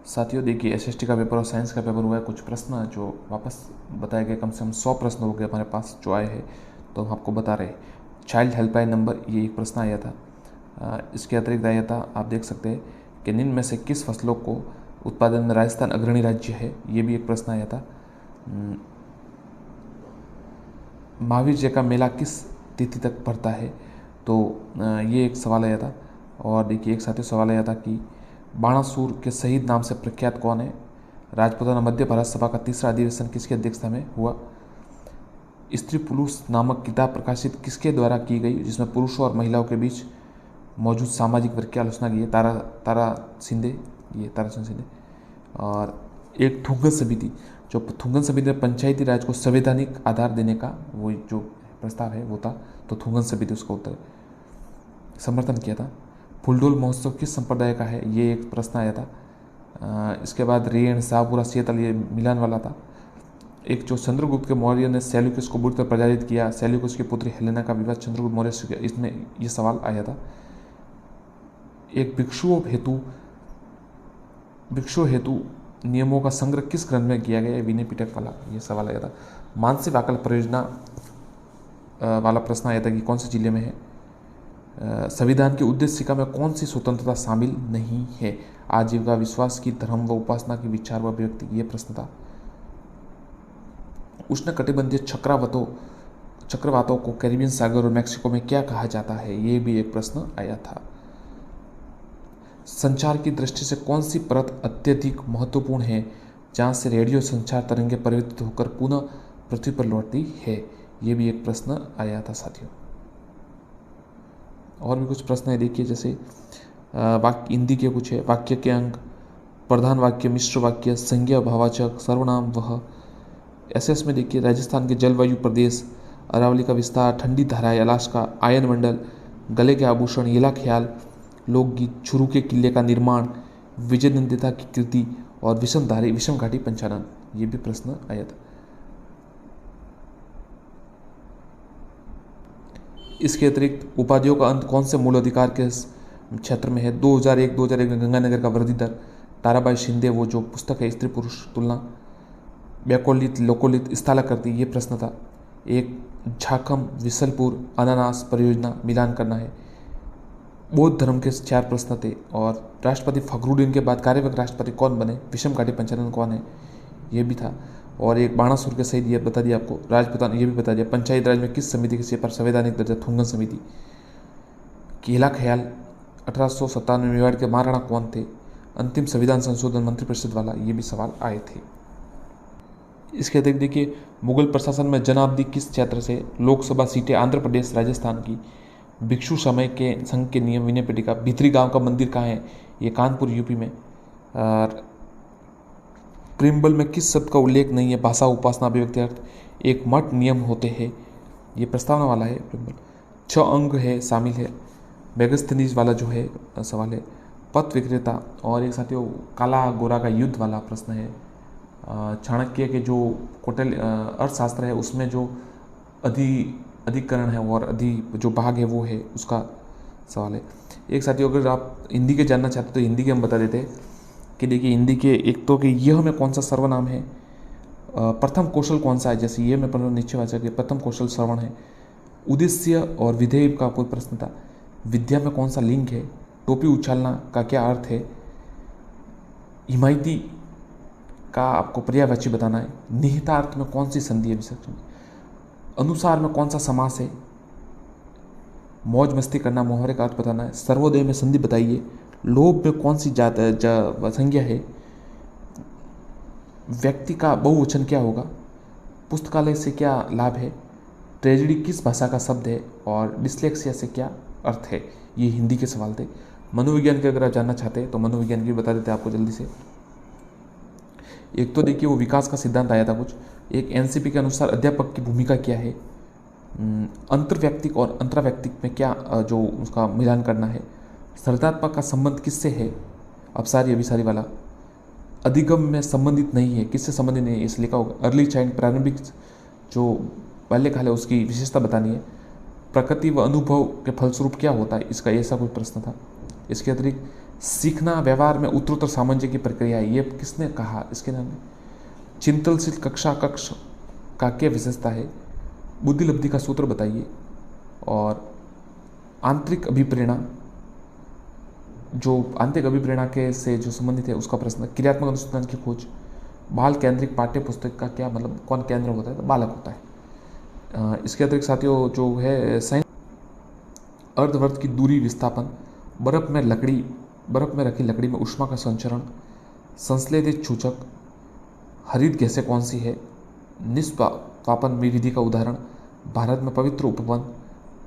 साथियों देखिए, एसएसटी का पेपर और साइंस का पेपर हुआ है। कुछ प्रश्न जो वापस बताए गए, कम से कम 100 प्रश्न हो गए हमारे पास जो आए हैं, तो हम आपको बता रहे हैं। चाइल्ड हेल्पलाइन नंबर, ये एक प्रश्न आया था। इसके अतिरिक्त आया था, आप देख सकते हैं कि निम्न में से किस फसलों को उत्पादन में राजस्थान अग्रणी राज्य है, ये भी एक प्रश्न आया था। महावीर जय का मेला किस तिथि तक पड़ता है, तो ये एक सवाल आया था। और देखिए, एक साथी सवाल आया था कि बाणासुर के शहीद नाम से प्रख्यात कौन है। राजपूताना मध्य भारत सभा का तीसरा अधिवेशन किसकी अध्यक्षता में हुआ। स्त्री पुरुष नामक किताब प्रकाशित किसके द्वारा की गई, जिसमें पुरुषों और महिलाओं के बीच मौजूद सामाजिक वर्ग की आलोचना की है। तारा शिंदे, ये ताराचंद शिंदे। और एक थुंगन समिति, जो थुंगन समिति ने पंचायती राज को संवैधानिक आधार देने का वो जो प्रस्ताव है वो था, तो थुंगन समिति उसका उत्तर समर्थन किया था। फुलडोल महोत्सव किस संप्रदाय का है, ये एक प्रश्न आया था। इसके बाद रेण, शाहपुरा, सेतल, ये मिलान वाला था। एक जो चंद्रगुप्त के मौर्य ने सेल्यूकस को बुरी तरह पराजित किया, सेल्यूकस की पुत्री हेलेना का विवाह चंद्रगुप्त मौर्य से किया, इसमें ये सवाल आया था। एक भिक्षु हेतु नियमों का संग्रह किस ग्रंथ में किया गया, विनय पिटक वाला ये सवाल आया था। मानसिक आकल परियोजना वाला प्रश्न आया था कि कौन से जिले में है। संविधान की उद्देशिका में कौन सी स्वतंत्रता शामिल नहीं है। आजीविका, विश्वास की, धर्म व उपासना की, विचार व व्यक्ति, ये प्रश्न था। उष्णकटिबंधीय चक्रवातों को कैरिबियन सागर और मैक्सिको में क्या कहा जाता है, ये भी एक प्रश्न आया था। संचार की दृष्टि से कौन सी परत अत्यधिक महत्वपूर्ण है, जहां से रेडियो संचार तरंगें परिवर्तित होकर पुनः पृथ्वी पर लौटती है, ये भी एक प्रश्न आया था साथियों। और भी कुछ प्रश्न है, देखिए, जैसे वाक्य हिंदी के कुछ है। वाक्य के अंग, प्रधान वाक्य, मिश्र वाक्य, संज्ञा, भावाचक, सर्वनाम, वह। एसएस में देखिए, राजस्थान के जलवायु प्रदेश, अरावली का विस्तार, ठंडी धाराएं, अलास्का, आयन मंडल, गले के आभूषण, येला ख्याल, लोकगीत, छुरू के किले का निर्माण, विजय नंदिता की कृति, और विषम घाटी पंचानन, ये भी प्रश्न आया था। इसके अतिरिक्त उपाधियों का अंत कौन से मूल अधिकार के क्षेत्र में है। 2001 में गंगानगर का वृद्धि दर, ताराबाई शिंदे, वो जो पुस्तक है स्त्री पुरुष तुलना, बैकोलित, लोकोलित, स्थलाकृति, ये प्रश्न था। एक झाकम, विसलपुर, अनानास परियोजना मिलान करना है। बौद्ध धर्म के 4 प्रश्न थे। और राष्ट्रपति फखरुद्दीन के बाद कार्यवाहक राष्ट्रपति कौन बने, विषम घाटी पंचानन कौन है, ये भी था। और एक बाणासुर के शहीद, ये बता दिया आपको। राजपूताना, ये भी बता दिया। पंचायत राज में किस समिति के पर संवैधानिक दर्जा, थुंगन समिति। किला ख्याल, 1897 में मेवाड़ के महाराणा कौन थे। अंतिम संविधान संशोधन मंत्रिपरिषद वाला, ये भी सवाल आए थे। इसके अतिरिक्त देखिए, मुगल प्रशासन में जनाब्दी किस क्षेत्र से, लोकसभा सीटें आंध्र प्रदेश, राजस्थान की। भिक्षु समय के संघ के नियम, विनय पिटका। भीतरी गांव का मंदिर कहाँ है, ये कानपुर यूपी में। और प्रिम्बल में किस शब्द का उल्लेख नहीं है, भाषा, उपासना, अभिव्यक्ति, अर्थ। एक मठ नियम होते हैं, ये प्रस्तावना वाला है प्रिम्बल। 6 अंग है, शामिल है। मेगस्थनीज वाला जो है सवाल है। पथ विक्रेता। और एक साथियों, काला गोरा का युद्ध वाला प्रश्न है। चाणक्य के जो कोटल अर्थशास्त्र है, उसमें जो अधिकरण है और जो भाग है वो है, उसका सवाल है। एक साथियों, अगर आप हिंदी के जानना चाहते तो हिंदी के हम बता देते हैं कि देखिए, हिंदी के एक तो कि यह में कौन सा सर्वनाम है, प्रथम कौशल कौन सा है, जैसे ये में निश्चयवाचक है, प्रथम कौशल श्रवण है। उद्देश्य और विधेय का कोई प्रश्न था। विद्या में कौन सा लिंग है, टोपी उछालना का क्या अर्थ है, हिमायती का आपको पर्यायवाची बताना है। निहितार्थ में कौन सी संधि है विशेषण में। अनुसार में कौन सा समास है। मौज मस्ती करना, मोहरे का अर्थ बताना है। सर्वोदय में संधि बताइए। लोभ में कौन सी संज्ञा है। व्यक्ति का बहुवचन क्या होगा। पुस्तकालय से क्या लाभ है। ट्रेजेडी किस भाषा का शब्द है, और डिस्लेक्सिया से क्या अर्थ है। ये हिंदी के सवाल थे। मनोविज्ञान के अगर आप जानना चाहते हैं तो मनोविज्ञान की बता देते हैं आपको जल्दी से। एक तो देखिए, वो विकास का सिद्धांत आया था कुछ। एक एनसीपी के अनुसार अध्यापक की भूमिका क्या है। अंतर्व्यक्तिक और अंतराव्यक्तिक में क्या जो उसका मिलान करना है। सृजनात्मक का संबंध किससे है, अपसारी अभिसारी वाला। अधिगम में संबंधित नहीं है, किससे संबंधित नहीं है, इसलिए लिखा होगा। अर्ली चाइल्ड, प्रारंभिक जो बाल्यकाल है उसकी विशेषता बतानी है। प्रकृति व अनुभव के फलस्वरूप क्या होता है, इसका ऐसा कोई प्रश्न था। इसके अतिरिक्त सीखना व्यवहार में उत्तरोत्तर सामंजस्य की प्रक्रिया है, ये किसने कहा? इसके नाम में चिंतनशील कक्षा कक्ष का क्या विशेषता है? बुद्धिलब्धि का सूत्र बताइए। और आंतरिक अभिप्रेरणा, जो आंतरिक अभिप्रेरणा के से जो संबंधित है उसका प्रश्न। क्रियात्मक अनुसंधान की खोज। बाल केंद्रिक पाठ्य पुस्तक का क्या मतलब? कौन केंद्र होता है? तो बालक होता है। इसके अतिरिक्त साथियों जो है साइंस, अर्धवर्त की दूरी विस्थापन, बर्फ में रखी लकड़ी में ऊष्मा का संचरण, संश्लेषित सूचक, हरित गैसें कौन सी है? निष्पापन विधि का उदाहरण, भारत में पवित्र उपवन,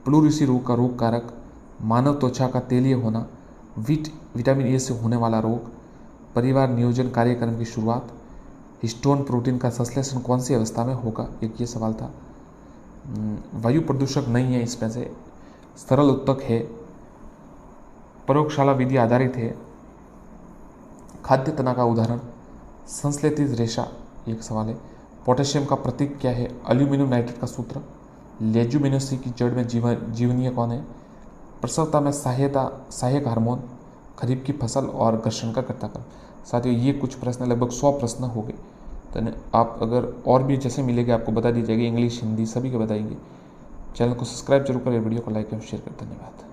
प्लूरिसी रोग का रोग कारक, मानव त्वचा का तेलीय होना, विटामिन ए से होने वाला रोग, परिवार नियोजन कार्यक्रम की शुरुआत, हिस्टोन प्रोटीन का संश्लेषण कौन सी अवस्था में होगा? एक ये सवाल था। वायु प्रदूषक नहीं है इसमें से, सरल उत्तक है, प्रयोगशाला विधि आधारित है, खाद्य तना का उदाहरण, संश्लेषित रेशा एक सवाल है। पोटेशियम का प्रतीक क्या है? एल्यूमिनियम नाइट्रेट का सूत्र। लेजुमिनोसी की जड़ में जीवनीय कौन है? प्रसवता में सहायक हार्मोन, खरीफ की फसल और घर्षण का घटनाक्रम। साथियों ये कुछ प्रश्न, लगभग 100 प्रश्न हो गए। तो आप अगर और भी जैसे मिलेंगे आपको बता दी जाएगी, इंग्लिश हिंदी सभी के बताएंगे। चैनल को सब्सक्राइब जरूर करें, वीडियो को लाइक और शेयर करें। धन्यवाद।